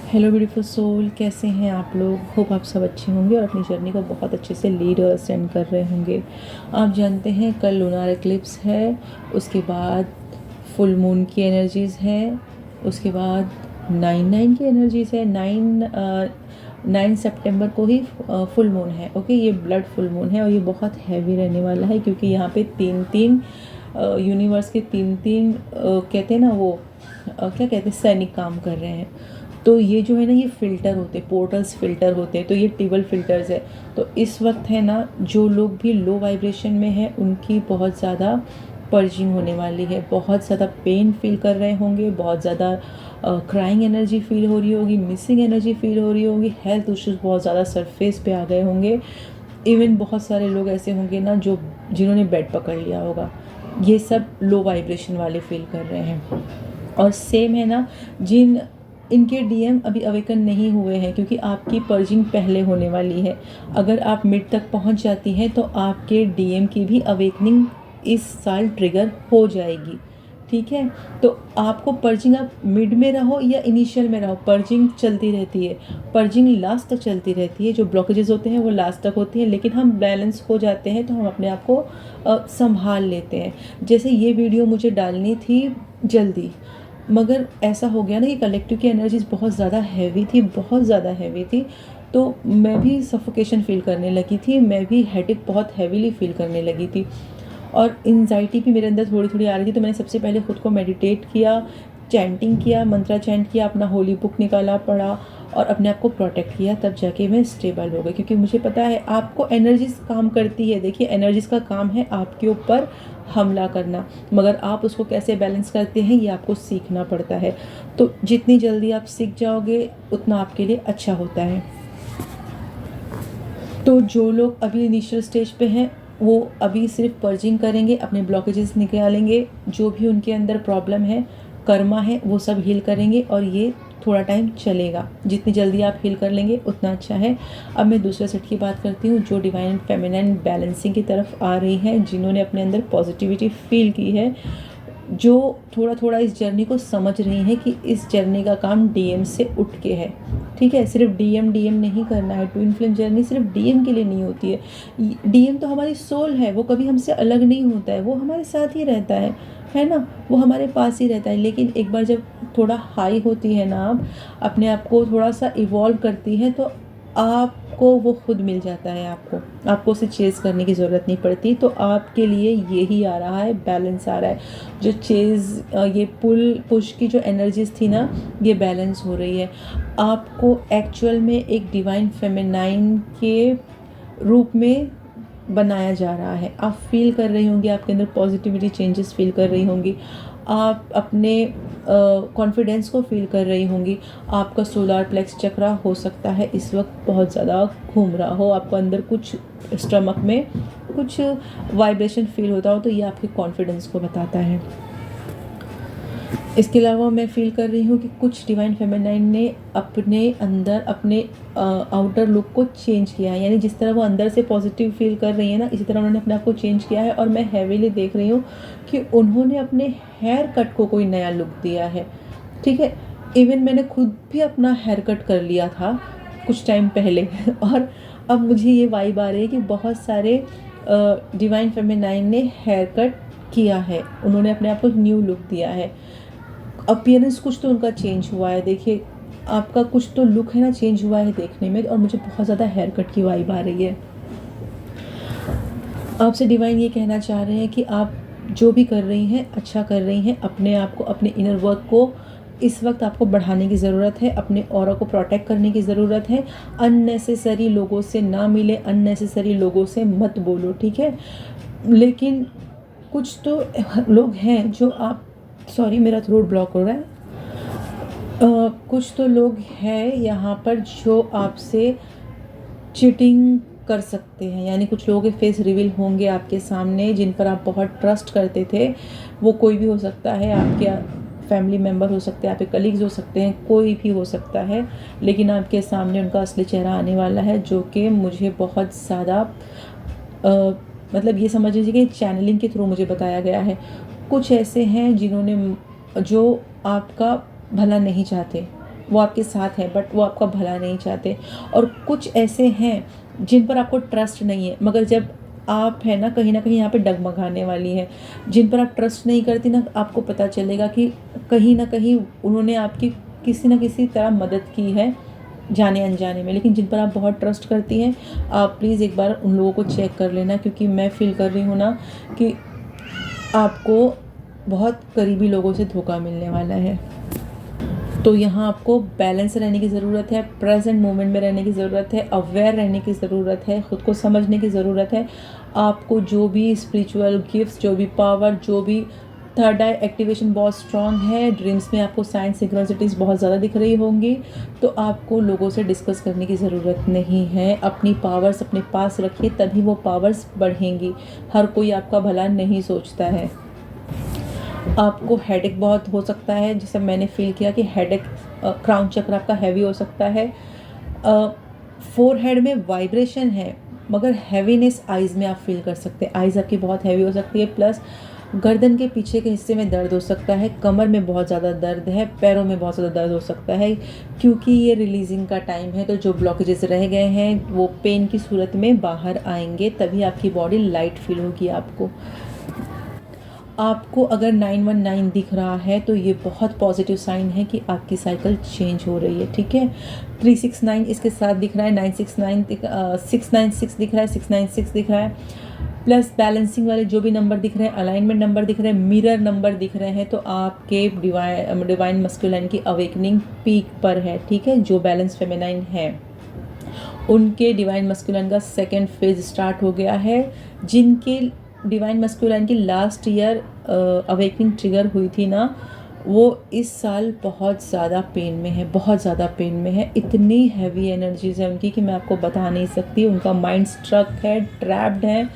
Hello beautiful soul, कैसे हैं आप लोग। होप आप सब अच्छे होंगे और अपनी जर्नी को बहुत अच्छे से लीड और सेंड कर रहे होंगे। आप जानते हैं कल लूनार एक्लिप्स है, उसके बाद फुल मून की एनर्जीज़ है, उसके बाद 9/9 की एनर्जीज़ है। 9 सितंबर को ही फुल मून है। ओके, ये ब्लड फुल मून है और ये बहुत हैवी रहने वाला है क्योंकि यहाँ पे तीन तीन यूनिवर्स के तीन तीन कहते हैं ना वो क्या कहते हैं, सैनिक काम कर रहे हैं। तो ये जो है ना, ये फ़िल्टर होते हैं, पोर्टल्स फ़िल्टर होते हैं। तो ये टिबल फ़िल्टर्स है। तो इस वक्त है ना, जो लोग भी लो वाइब्रेशन में हैं उनकी बहुत ज़्यादा पर्जिंग होने वाली है। बहुत ज़्यादा पेन फील कर रहे होंगे, बहुत ज़्यादा क्राइंग एनर्जी फील हो रही होगी, मिसिंग एनर्जी फील हो रही होगी, हेल्थ इश्यूज़ बहुत ज़्यादा सरफेस पे आ गए होंगे। इवन बहुत सारे लोग ऐसे होंगे ना जो जिन्होंने बेड पकड़ लिया होगा। ये सब लो वाइब्रेशन वाले फील कर रहे हैं। और सेम है ना, जिन इनके डीएम अभी अवेकन नहीं हुए हैं क्योंकि आपकी पर्जिंग पहले होने वाली है। अगर आप मिड तक पहुंच जाती हैं तो आपके डीएम की भी अवेकनिंग इस साल ट्रिगर हो जाएगी। ठीक है, तो आपको पर्जिंग, आप मिड में रहो या इनिशियल में रहो, पर्जिंग चलती रहती है। पर्जिंग लास्ट तक चलती रहती है। जो ब्लॉकेजेस होते हैं वो लास्ट तक होती हैं, लेकिन हम बैलेंस हो जाते हैं तो हम अपने आप को संभाल लेते हैं। जैसे ये वीडियो मुझे डालनी थी जल्दी, मगर ऐसा हो गया ना कि कलेक्टिव की एनर्जीज बहुत ज़्यादा हैवी थी, बहुत ज़्यादा हैवी थी। तो मैं भी सफोकेशन फील करने लगी थी, मैं भी हेडेक बहुत हैवीली फील करने लगी थी और एंजाइटी भी मेरे अंदर थोड़ी थोड़ी आ रही थी। तो मैंने सबसे पहले खुद को मेडिटेट किया, चैंटिंग किया, मंत्रा चैंट किया, अपना होली बुक निकाला, पढ़ा और अपने आप को प्रोटेक्ट किया। तब जाके मैं स्टेबल हो गई क्योंकि मुझे पता है आपको एनर्जीज काम करती है। देखिए, एनर्जीज का काम है आपके ऊपर हमला करना, मगर आप उसको कैसे बैलेंस करते हैं ये आपको सीखना पड़ता है। तो जितनी जल्दी आप सीख जाओगे उतना आपके लिए अच्छा होता है। तो जो लोग अभी इनिशियल स्टेज पे हैं वो अभी सिर्फ पर्जिंग करेंगे, अपने ब्लॉकेजेस निकालेंगे, जो भी उनके अंदर प्रॉब्लम है, कर्मा है, वो सब हील करेंगे और ये थोड़ा टाइम चलेगा। जितनी जल्दी आप हील कर लेंगे उतना अच्छा है। अब मैं दूसरे सेट की बात करती हूँ, जो डिवाइन एंड फेमिनिन बैलेंसिंग की तरफ आ रही है, जिन्होंने अपने अंदर पॉजिटिविटी फील की है, जो थोड़ा थोड़ा इस जर्नी को समझ रही हैं कि इस जर्नी का काम डीएम से उठ के है। ठीक है, सिर्फ डीएम डीएम नहीं करना है। ट्विन फ्लेम जर्नी सिर्फ डीएम के लिए नहीं होती है। डीएम तो हमारी सोल है, वो कभी हमसे अलग नहीं होता है, वो हमारे साथ ही रहता है ना, वो हमारे पास ही रहता है। लेकिन एक बार जब थोड़ा हाई होती है ना, आप अपने आप को थोड़ा सा इवॉल्व करती है तो आपको वो खुद मिल जाता है। आपको उसे चेज़ करने की ज़रूरत नहीं पड़ती। तो आपके लिए यही आ रहा है, बैलेंस आ रहा है। जो चेज़, ये पुल पुश की जो एनर्जीज थी ना, ये बैलेंस हो रही है। आपको एक्चुअल में एक डिवाइन फेमिनाइन के रूप में बनाया जा रहा है। आप फील कर रही होंगी, आपके अंदर पॉजिटिविटी चेंजेस फील कर रही होंगी, आप अपने कॉन्फिडेंस को फील कर रही होंगी। आपका सोलार प्लेक्स चक्रा हो सकता है इस वक्त बहुत ज़्यादा घूम रहा हो, आपको अंदर कुछ स्टमक में कुछ वाइब्रेशन फील होता हो, तो ये आपके कॉन्फिडेंस को बताता है। इसके अलावा मैं फ़ील कर रही हूँ कि कुछ डिवाइन फेमिनाइन ने अपने अंदर अपने आउटर लुक को चेंज किया है। यानी जिस तरह वो अंदर से पॉजिटिव फील कर रही है ना, इसी तरह उन्होंने अपने आप को चेंज किया है। और मैं हैवीली देख रही हूँ कि उन्होंने अपने हेयर कट को कोई नया लुक दिया है। ठीक है, इवन मैंने खुद भी अपना हेयर कट कर लिया था कुछ टाइम पहले और अब मुझे ये वाइब आ रही है कि बहुत सारे डिवाइन फेमिनाइन ने हेयर कट किया है, उन्होंने अपने आप को न्यू लुक दिया है। अपीयरेंस कुछ तो उनका चेंज हुआ है। देखिए, आपका कुछ तो लुक है ना चेंज हुआ है देखने में, और मुझे बहुत ज़्यादा हेयर कट की वाइब आ रही है। आपसे डिवाइन ये कहना चाह रहे हैं कि आप जो भी कर रही हैं अच्छा कर रही हैं। अपने आप को, अपने इनर वर्क को इस वक्त आपको बढ़ाने की ज़रूरत है, अपने ऑरा को प्रोटेक्ट करने की ज़रूरत है। अननेसेसरी लोगों से ना मिले, अननेसेसरी लोगों से मत बोलो, ठीक है। लेकिन कुछ तो लोग हैं जो आप, सॉरी मेरा थ्रोट ब्लॉक हो रहा है। कुछ तो लोग हैं यहाँ पर जो आपसे चीटिंग कर सकते हैं। यानी कुछ लोगों के फेस रिवील होंगे आपके सामने, जिन पर आप बहुत ट्रस्ट करते थे। वो कोई भी हो सकता है, आपके फैमिली मेम्बर हो सकते हैं, आपके कलीग्स हो सकते हैं, कोई भी हो सकता है। लेकिन आपके सामने उनका असली चेहरा आने वाला है, जो कि मुझे बहुत ज़्यादा मतलब ये समझ लीजिए कि चैनलिंग के थ्रू मुझे बताया गया है। कुछ ऐसे हैं जिन्होंने, जो आपका भला नहीं चाहते, वो आपके साथ हैं बट वो आपका भला नहीं चाहते। और कुछ ऐसे हैं जिन पर आपको ट्रस्ट नहीं है, मगर जब आप है ना कहीं यहाँ पे डगमगाने वाली है। जिन पर आप ट्रस्ट नहीं करती ना, आपको पता चलेगा कि कहीं ना कहीं उन्होंने आपकी किसी न किसी तरह मदद की है जाने अनजाने में। लेकिन जिन पर आप बहुत ट्रस्ट करती हैं, आप प्लीज़ एक बार उन लोगों को चेक कर लेना, क्योंकि मैं फील कर रही हूँ ना कि आपको बहुत करीबी लोगों से धोखा मिलने वाला है। तो यहाँ आपको बैलेंस रहने की ज़रूरत है, प्रेजेंट मोमेंट में रहने की ज़रूरत है, अवेयर रहने की ज़रूरत है, ख़ुद को समझने की ज़रूरत है। आपको जो भी स्पिरिचुअल गिफ्ट्स, जो भी पावर, जो भी थर्ड आई एक्टिवेशन बहुत स्ट्रांग है, ड्रीम्स में आपको साइंस सिंक्रोनिसिटीज़ बहुत ज़्यादा दिख रही होंगी, तो आपको लोगों से डिस्कस करने की ज़रूरत नहीं है। अपनी पावर्स अपने पास रखिए, तभी वो पावर्स बढ़ेंगी। हर कोई आपका भला नहीं सोचता है। आपको हेडेक बहुत हो सकता है, जैसे मैंने फील किया कि हेडेक, क्राउन चक्र आपका हैवी हो सकता है। फोरहेड में वाइब्रेशन है, मगर हैवीनेस आइज़ में आप फील कर सकते हैं। आइज़ आपकी बहुत हैवी हो सकती है, प्लस गर्दन के पीछे के हिस्से में दर्द हो सकता है, कमर में बहुत ज़्यादा दर्द है, पैरों में बहुत ज़्यादा दर्द हो सकता है, क्योंकि ये रिलीजिंग का टाइम है। तो जो ब्लॉकेजेस रह गए हैं वो पेन की सूरत में बाहर आएंगे, तभी आपकी बॉडी लाइट फील होगी। आपको अगर 919 दिख रहा है तो ये बहुत पॉजिटिव साइन है कि आपकी साइकिल चेंज हो रही है, ठीक है। 369 इसके साथ दिख रहा है, 969 696 दिख रहा है, 696 दिख रहा है, प्लस बैलेंसिंग वाले जो भी नंबर दिख रहे हैं, अलाइनमेंट नंबर दिख रहे हैं, मिरर नंबर दिख रहे हैं, तो आपके डिवाइन मस्कुलाइन की अवेकनिंग पीक पर है, ठीक है। जो बैलेंस फेमिनाइन है उनके डिवाइन मस्कुलाइन का सेकेंड फेज स्टार्ट हो गया है। जिनके डिवाइन मस्कुलाइन की लास्ट ईयर अवेकनिंग ट्रिगर हुई थी ना, वो इस साल बहुत ज़्यादा पेन में है, बहुत ज़्यादा पेन में है। इतनी हैवी एनर्जीज है उनकी कि मैं आपको बता नहीं सकती। उनका माइंड स्ट्रक है, ट्रैप्ड है,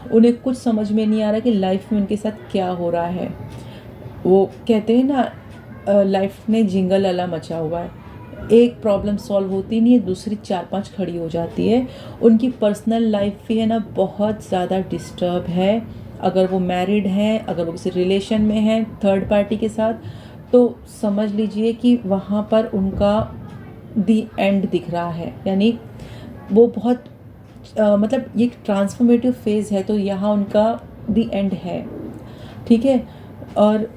उन्हें कुछ समझ में नहीं आ रहा कि लाइफ में उनके साथ क्या हो रहा है। वो कहते हैं ना, लाइफ में जिंगल अला मचा हुआ है, एक प्रॉब्लम सॉल्व होती नहीं है, दूसरी 4-5 खड़ी हो जाती है। उनकी पर्सनल लाइफ भी है ना बहुत ज़्यादा डिस्टर्ब है। अगर वो मैरिड हैं, अगर वो किसी रिलेशन में हैं थर्ड पार्टी के साथ, तो समझ लीजिए कि वहाँ पर उनका दी एंड दिख रहा है। यानी वो बहुत मतलब ये एक ट्रांसफॉर्मेटिव फेज़ है, तो यहाँ उनका दी एंड है, ठीक है। और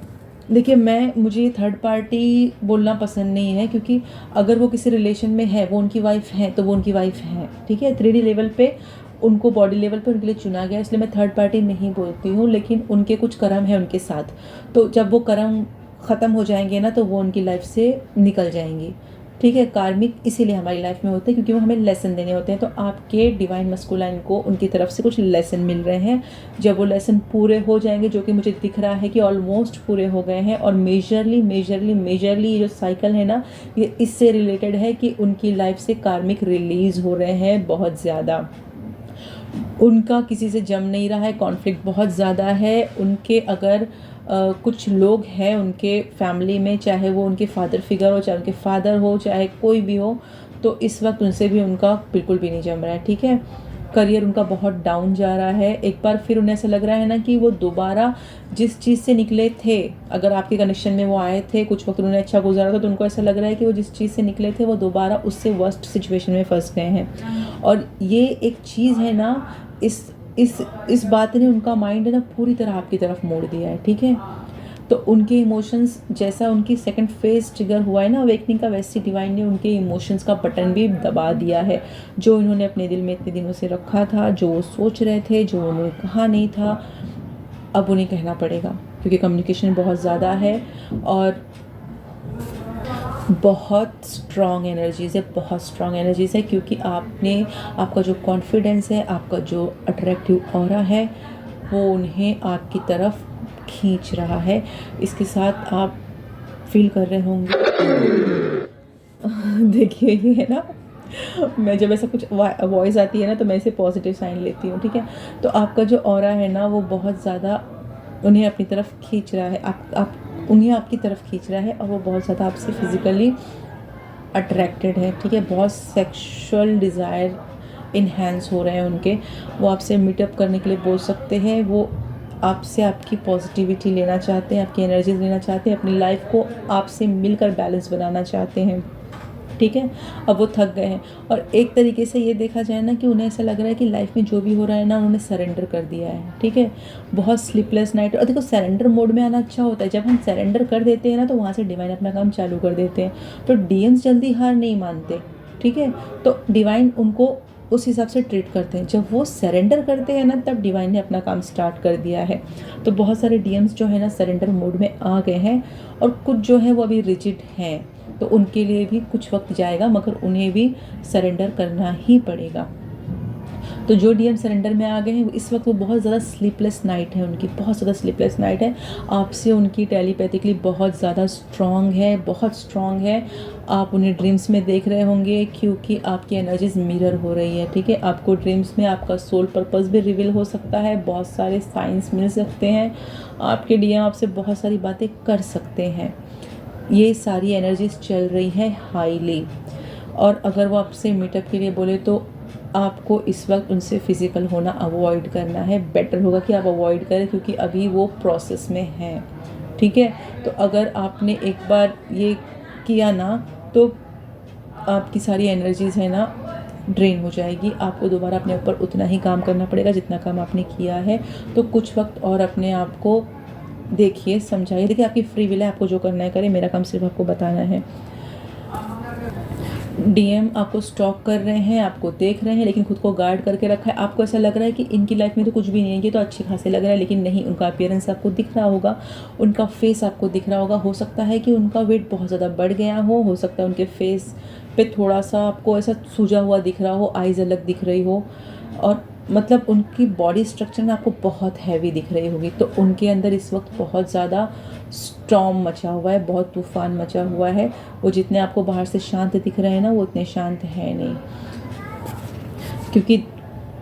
देखिए, मुझे थर्ड पार्टी बोलना पसंद नहीं है, क्योंकि अगर वो किसी रिलेशन में है, वो उनकी वाइफ है, तो वो उनकी वाइफ है, ठीक है। 3D लेवल पे उनको, बॉडी लेवल पे उनके लिए चुना गया, इसलिए मैं थर्ड पार्टी नहीं बोलती हूँ। लेकिन उनके कुछ कर्म है उनके साथ, तो जब वो कर्म ख़त्म हो जाएंगे ना, तो वो उनकी लाइफ से निकल जाएंगी, ठीक है। कार्मिक इसीलिए हमारी लाइफ में होते हैं क्योंकि वो हमें लेसन देने होते हैं। तो आपके डिवाइन मस्कुलाइन को उनकी तरफ से कुछ लेसन मिल रहे हैं। जब वो लेसन पूरे हो जाएंगे, जो कि मुझे दिख रहा है कि ऑलमोस्ट पूरे हो गए हैं, और मेजरली ये जो साइकिल है ना, ये इससे रिलेटेड है कि उनकी लाइफ से कार्मिक रिलीज़ हो रहे हैं बहुत ज़्यादा। उनका किसी से जम नहीं रहा है, कॉन्फ्लिक्ट बहुत ज़्यादा है। उनके अगर कुछ लोग हैं उनके फैमिली में, चाहे वो उनके फादर फिगर हो, चाहे उनके फादर हो, चाहे कोई भी हो, तो इस वक्त उनसे भी उनका बिल्कुल भी नहीं जम रहा है, ठीक है। करियर उनका बहुत डाउन जा रहा है। एक बार फिर उन्हें ऐसा लग रहा है ना कि वो दोबारा जिस चीज़ से निकले थे, अगर आपके कनेक्शन में वो आए थे, कुछ वक्त उन्होंने अच्छा गुजारा था, तो उनको ऐसा लग रहा है कि वो जिस चीज़ से निकले थे वो दोबारा उससे वर्स्ट सिचुएशन में फंस गए हैं। और ये एक चीज़ है ना, इस बात ने उनका माइंड है ना पूरी तरह आपकी तरफ मोड़ दिया है, ठीक है। तो उनके इमोशंस, जैसा उनकी सेकंड फेज ट्रिगर हुआ है ना अवेकनिंग का, वैसे डिवाइन ने उनके इमोशंस का बटन भी दबा दिया है। जो इन्होंने अपने दिल में इतने दिनों से रखा था, जो वो सोच रहे थे, जो उन्होंने कहा नहीं था, अब उन्हें कहना पड़ेगा, क्योंकि कम्युनिकेशन बहुत ज़्यादा है और बहुत स्ट्रॉन्ग एनर्जीज़ है, बहुत स्ट्रॉन्ग एनर्जीज़ है। क्योंकि आपका जो कॉन्फिडेंस है, आपका जो अट्रैक्टिव ऑरा है, वो उन्हें आपकी तरफ खींच रहा है। इसके साथ आप फील कर रहे होंगे देखिए, ये है ना, मैं जब ऐसा कुछ वॉइस आती है ना, तो मैं इसे पॉजिटिव साइन लेती हूँ, ठीक है। तो आपका जो ऑरा है ना, वो बहुत ज़्यादा उन्हें अपनी तरफ खींच रहा है, आप उन्हें आपकी तरफ खींच रहा है, और वो बहुत ज़्यादा आपसे फिज़िकली अट्रैक्टेड है, ठीक है। बहुत सेक्सुअल डिज़ायर इन्हेंस हो रहे हैं उनके। वो आपसे मीटअप करने के लिए बोल सकते हैं। वो आपसे आपकी पॉजिटिविटी लेना चाहते हैं, आपकी एनर्जीज लेना चाहते हैं, अपनी लाइफ को आपसे मिलकर बैलेंस बनाना चाहते हैं। ठीक है। अब वो थक गए हैं और एक तरीके से ये देखा जाए ना कि उन्हें ऐसा लग रहा है कि लाइफ में जो भी हो रहा है ना उन्होंने सरेंडर कर दिया है, ठीक है। बहुत स्लीपलेस नाइट। और देखो सरेंडर मोड में आना अच्छा होता है, जब हम सरेंडर कर देते हैं ना तो वहाँ से डिवाइन अपना काम चालू कर देते हैं। तो डीएम्स जल्दी हार नहीं मानते, ठीक है। तो डिवाइन उनको उस हिसाब से ट्रीट करते हैं। जब वो सरेंडर करते हैं ना तब डिवाइन ने अपना काम स्टार्ट कर दिया है। तो बहुत सारे डीएम्स जो है ना सरेंडर मोड में आ गए हैं और कुछ जो है वो अभी रिजिड हैं, तो उनके लिए भी कुछ वक्त जाएगा, मगर उन्हें भी सरेंडर करना ही पड़ेगा। तो जो डीएम सरेंडर में आ गए हैं इस वक्त वो बहुत ज़्यादा स्लीपलेस नाइट है, उनकी बहुत ज़्यादा स्लीपलेस नाइट है। आपसे उनकी टेलीपैथिकली बहुत ज़्यादा स्ट्रॉन्ग है, बहुत स्ट्रॉन्ग है। आप उन्हें ड्रीम्स में देख रहे होंगे क्योंकि आपकी एनर्जीज मिरर हो रही है, ठीक है। आपको ड्रीम्स में आपका सोल पर्पस भी रिवील हो सकता है, बहुत सारे साइंस मिल सकते हैं, आपके डीएम आपसे बहुत सारी बातें कर सकते हैं। ये सारी एनर्जीज चल रही है हाईली। और अगर वो आपसे मीटअप के लिए बोले तो आपको इस वक्त उनसे फ़िज़िकल होना अवॉइड करना है। बेटर होगा कि आप अवॉइड करें क्योंकि अभी वो प्रोसेस में हैं, ठीक है। तो अगर आपने एक बार ये किया ना तो आपकी सारी एनर्जीज़ है ना ड्रेन हो जाएगी। आपको दोबारा अपने ऊपर उतना ही काम करना पड़ेगा जितना काम आपने किया है। तो कुछ वक्त और अपने आप को देखिए, समझाइए। देखिए आपकी फ्री विल है, आपको जो करना है करें, मेरा काम सिर्फ आपको बताना है। डीएम आपको स्टॉक कर रहे हैं, आपको देख रहे हैं, लेकिन खुद को गार्ड करके रखा है। आपको ऐसा लग रहा है कि इनकी लाइफ में तो कुछ भी नहीं है, ये तो अच्छे खासे लग रहा है, लेकिन नहीं, उनका अपीयरेंस आपको दिख रहा होगा, उनका फेस आपको दिख रहा होगा। हो सकता है कि उनका वेट बहुत ज़्यादा बढ़ गया हो सकता है उनके फेस पे थोड़ा सा आपको ऐसा सूजा हुआ दिख रहा हो, आइज़ अलग दिख रही हो, और मतलब उनकी बॉडी स्ट्रक्चर में आपको बहुत हैवी दिख रही होगी। तो उनके अंदर इस वक्त बहुत ज़्यादा स्टॉर्म मचा हुआ है, बहुत तूफान मचा हुआ है। वो जितने आपको बाहर से शांत दिख रहे हैं ना वो उतने शांत हैं नहीं, क्योंकि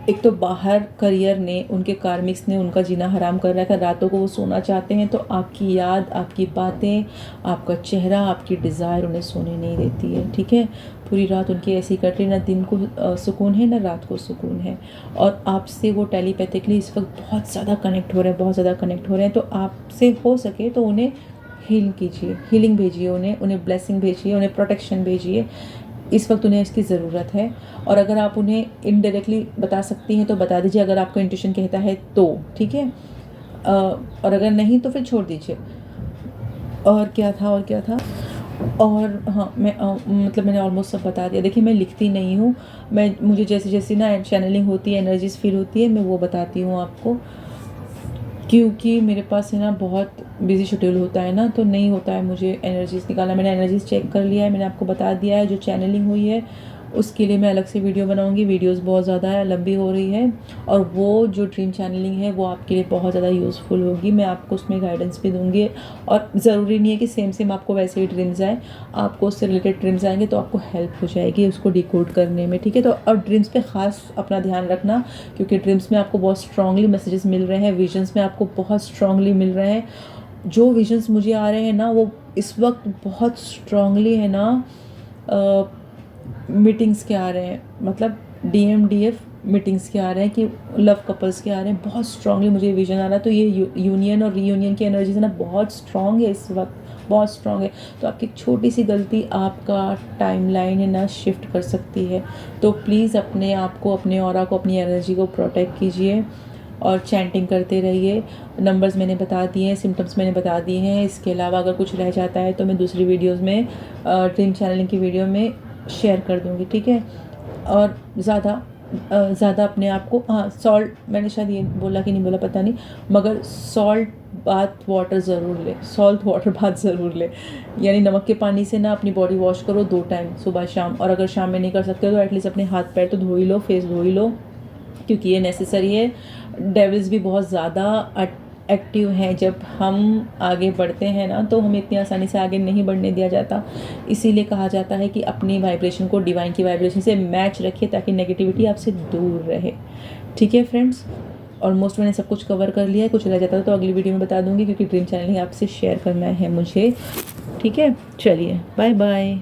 एक तो बाहर करियर ने, उनके कार्मिक्स ने उनका जीना हराम कर रखा है। रातों को वो सोना चाहते हैं तो आपकी याद, आपकी बातें, आपका चेहरा, आपकी डिज़ायर उन्हें सोने नहीं देती है, ठीक है। पूरी रात उनकी ऐसी कट रही, ना दिन को सुकून है ना रात को सुकून है। और आपसे वो टेलीपैथिकली इस वक्त बहुत ज़्यादा कनेक्ट हो रहे हैं, बहुत ज़्यादा कनेक्ट हो रहे हैं। तो आपसे हो सके तो उन्हें हील कीजिए, हीलिंग भेजिए, उन्हें ब्लेसिंग भेजिए, उन्हें प्रोटेक्शन भेजिए। इस वक्त उन्हें इसकी ज़रूरत है। और अगर आप उन्हें इनडायरेक्टली बता सकती हैं तो बता दीजिए, अगर आपका इंट्यूशन कहता है तो, ठीक है। और अगर नहीं तो फिर छोड़ दीजिए। और क्या था और हाँ, मतलब मैंने ऑलमोस्ट सब बता दिया। देखिए मैं लिखती नहीं हूँ, मुझे जैसे जैसे ना चैनलिंग होती है, एनर्जीज फील होती है, मैं वो बताती हूँ आपको, क्योंकि मेरे पास है ना बहुत बिजी शेड्यूल होता है ना, तो नहीं होता है मुझे एनर्जीज़ निकालना। मैंने एनर्जीज़ चेक कर लिया है, मैंने आपको बता दिया है। जो चैनलिंग हुई है उसके लिए मैं अलग से वीडियो बनाऊंगी, वीडियोस बहुत ज़्यादा है, लंबी हो रही है। और वो जो ड्रीम चैनलिंग है वो आपके लिए बहुत ज़्यादा यूज़फुल होगी, मैं आपको उसमें गाइडेंस भी दूंगी। और ज़रूरी नहीं है कि सेम आपको वैसे ही ड्रीम्स आए, आपको उससे रिलेटेड ड्रीम्स आएंगे तो आपको हेल्प हो जाएगी उसको डिकोड करने में, ठीक है। तो और ड्रीम्स पे ख़ास अपना ध्यान रखना, क्योंकि ड्रीम्स में आपको बहुत स्ट्रांगली मैसेजेस मिल रहे हैं, विजन्स में आपको बहुत स्ट्रांगली मिल रहे हैं। जो विजन्स मुझे आ रहे हैं ना वो इस वक्त बहुत स्ट्रांगली है ना मीटिंग्स के आ रहे हैं, मतलब DMDF मीटिंग्स के आ रहे हैं, कि लव कपल्स के आ रहे हैं, बहुत स्ट्रांगली मुझे विजन आ रहा है। तो ये यूनियन और रीयूनियन की एनर्जीज है ना बहुत स्ट्रांग है इस वक्त, बहुत स्ट्रांग है। तो आपकी छोटी सी गलती आपका टाइमलाइन है ना शिफ्ट कर सकती है। तो प्लीज़ अपने आप को, अपने ऑरा को, अपनी एनर्जी को प्रोटेक्ट कीजिए और चैंटिंग करते रहिए। नंबर्स मैंने बता दिए हैं, सिम्टम्स मैंने बता दिए हैं। इसके अलावा अगर कुछ रह जाता है तो मैं दूसरी वीडियोज़ में, ड्रीम चैनलिंग की वीडियो में शेयर कर दूँगी, ठीक है। और ज़्यादा अपने आप को, हाँ, सॉल्ट, मैंने शायद ये बोला कि नहीं बोला पता नहीं, मगर सॉल्ट बाथ वाटर ज़रूर ले, सॉल्ट वाटर बाथ ज़रूर ले। यानी नमक के पानी से ना अपनी बॉडी वॉश करो 2 टाइम, सुबह शाम। और अगर शाम में नहीं कर सकते हो तो एटलीस्ट अपने हाथ पैर तो धो ही लो, फेस धो ही लो, क्योंकि ये नेसेसरी है। डेविल्स भी बहुत ज़्यादा एक्टिव हैं। जब हम आगे बढ़ते हैं ना तो हमें इतनी आसानी से आगे नहीं बढ़ने दिया जाता। इसीलिए कहा जाता है कि अपनी वाइब्रेशन को डिवाइन की वाइब्रेशन से मैच रखिए ताकि नेगेटिविटी आपसे दूर रहे, ठीक है फ्रेंड्स। ऑलमोस्ट मैंने सब कुछ कवर कर लिया है, कुछ रह जाता तो अगली वीडियो में बता दूंगी, क्योंकि ड्रीम चैनलिंग आपसे शेयर करना है मुझे, ठीक है। चलिए, बाय बाय।